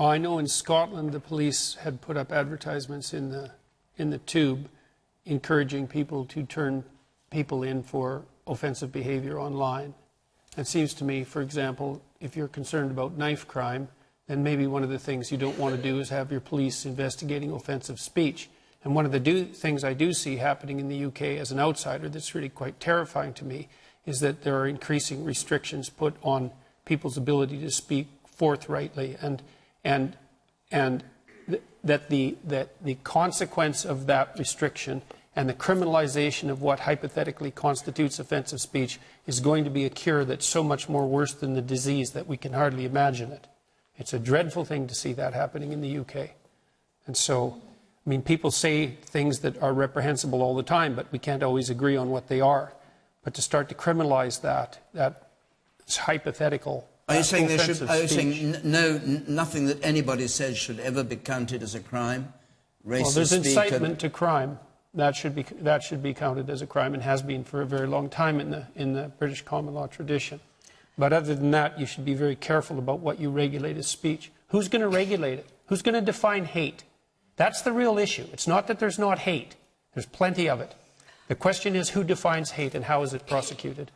Oh, I know in Scotland the police had put up advertisements in the tube encouraging people to turn people in for offensive behavior online. It seems to me, for example, if you're concerned about knife crime, then maybe one of the things you don't want to do is have your police investigating offensive speech. And one of the things I do see happening in the UK as an outsider that's really quite terrifying to me is that there are increasing restrictions put on people's ability to speak forthrightly, and that the consequence of that restriction and the criminalization of what hypothetically constitutes offensive speech is going to be a cure that's so much more worse than the disease that we can hardly imagine it. It's a dreadful thing to see that happening in the UK. And so, I mean, people say things that are reprehensible all the time, but we can't always agree on what they are. But to start to criminalize that's hypothetical. Are you saying nothing that anybody says should ever be counted as a crime? Racist well, there's incitement to crime. That should be counted as a crime and has been for a very long time in the British common law tradition. But other than that, you should be very careful about what you regulate as speech. Who's going to regulate it? Who's going to define hate? That's the real issue. It's not that there's not hate. There's plenty of it. The question is who defines hate and how is it prosecuted?